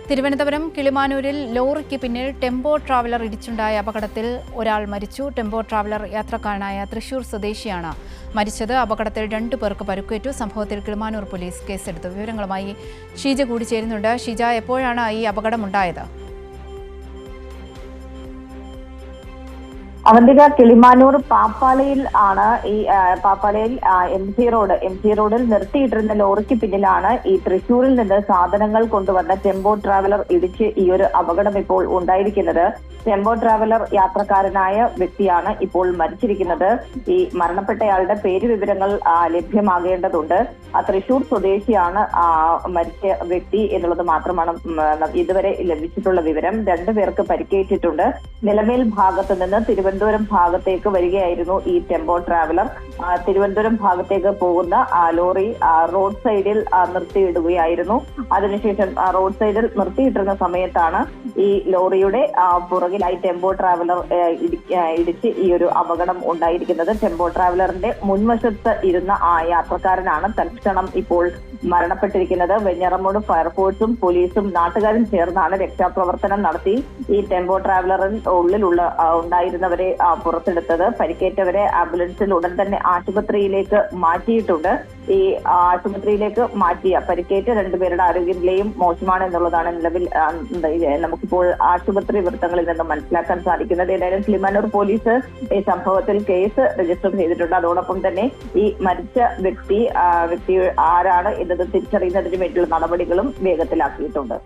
തിരുവനന്തപുരം കിളിമാനൂരിൽ ലോറിക്ക് പിന്നിൽ tempo traveller ഇടിച്ചുണ്ടായ അപകടത്തിൽ ഒരാൾ മരിച്ചു. ടെമ്പോ ട്രാവലർ യാത്രക്കാരനായ തൃശൂർ സ്വദേശിയാണ് മരിച്ചത്. അപകടത്തിൽ 2 പേർക്ക് പരുക്കേറ്റു. സംഭവത്തിൽ കിളിമാനൂർ പോലീസ് കേസെടുത്തു. വിവരങ്ങളുമായി ഷീജ കൂടി ചേരുന്നുണ്ട്. ഷീജ, എപ്പോഴാണ് ഈ അപകടമുണ്ടായത്? അവന്തിക, കിളിമാനൂർ പാപ്പാലയിൽ ആണ് പാപ്പാലയിൽ എം ജി റോഡിൽ നിർത്തിയിട്ടിരുന്ന ലോറിക്ക് പിന്നിലാണ് ഈ തൃശൂരിൽ നിന്ന് സാധനങ്ങൾ കൊണ്ടുവന്ന ടെമ്പോ ട്രാവലർ ഇടിച്ച് ഈ ഒരു അപകടം ഇപ്പോൾ ഉണ്ടായിരിക്കുന്നത്. ടെമ്പോ ട്രാവലർ യാത്രക്കാരനായ വ്യക്തിയാണ് ഇപ്പോൾ മരിച്ചിരിക്കുന്നത്. ഈ മരണപ്പെട്ടയാളുടെ പേര് വിവരങ്ങൾ ലഭ്യമാകേണ്ടതുണ്ട്. തൃശൂർ സ്വദേശിയാണ് മരിച്ച വ്യക്തി എന്നുള്ളത് മാത്രമാണ് ഇതുവരെ ലഭിച്ചിട്ടുള്ള വിവരം. 2 പേർക്ക് പരിക്കേറ്റിട്ടുണ്ട്. നിലമേൽ ഭാഗത്ത് നിന്ന് തിരുവനന്തപുരം ഭാഗത്തേക്ക് വരികയായിരുന്നു ഈ ടെമ്പോ ട്രാവലർ. തിരുവനന്തപുരം ഭാഗത്തേക്ക് പോകുന്ന ലോറി റോഡ് സൈഡിൽ നിർത്തിയിടുകയായിരുന്നു. അതിനുശേഷം റോഡ് സൈഡിൽ നിർത്തിയിട്ടിരുന്ന സമയത്താണ് ഈ ലോറിയുടെ പുറകിലായി ടെമ്പോ ട്രാവലർ ഇടിച്ച് ഈ ഒരു അപകടം ഉണ്ടായിരിക്കുന്നത്. ടെമ്പോ ട്രാവലറിന്റെ മുൻവശത്ത് ഇരുന്ന യാത്രക്കാരനാണ് തൽക്ഷണം ഇപ്പോൾ മരണപ്പെട്ടിരിക്കുന്നത്. വെഞ്ഞാറമൂട് ഫയർഫോഴ്സും പോലീസും നാട്ടുകാരും ചേർന്നാണ് രക്ഷാപ്രവർത്തനം നടത്തി ഈ ടെമ്പോ ട്രാവലറിന് ഉള്ളിലുള്ള ഉണ്ടായിരുന്നവരെ പുറത്തെടുത്തത്. പരിക്കേറ്റവരെ ആംബുലൻസിൽ ഉടൻ തന്നെ ആശുപത്രിയിലേക്ക് മാറ്റിയിട്ടുണ്ട്. ഈ ആശുപത്രിയിലേക്ക് മാറ്റിയ പരിക്കേറ്റ 2 പേരുടെ ആരോഗ്യനിലയും മോശമാണ് എന്നുള്ളതാണ് നിലവിൽ നമുക്കിപ്പോൾ ആശുപത്രി വൃത്തങ്ങളിൽ നിന്ന് മനസ്സിലാക്കാൻ സാധിക്കുന്നത്. ഏതായാലും കിളിമാനൂർ പോലീസ് ഈ സംഭവത്തിൽ കേസ് രജിസ്റ്റർ ചെയ്തിട്ടുണ്ട്. അതോടൊപ്പം തന്നെ ഈ മരിച്ച വ്യക്തി ആരാണ് എന്നത് തിരിച്ചറിയുന്നതിന് വേണ്ടിയുള്ള നടപടികളും വേഗത്തിലാക്കിയിട്ടുണ്ട്.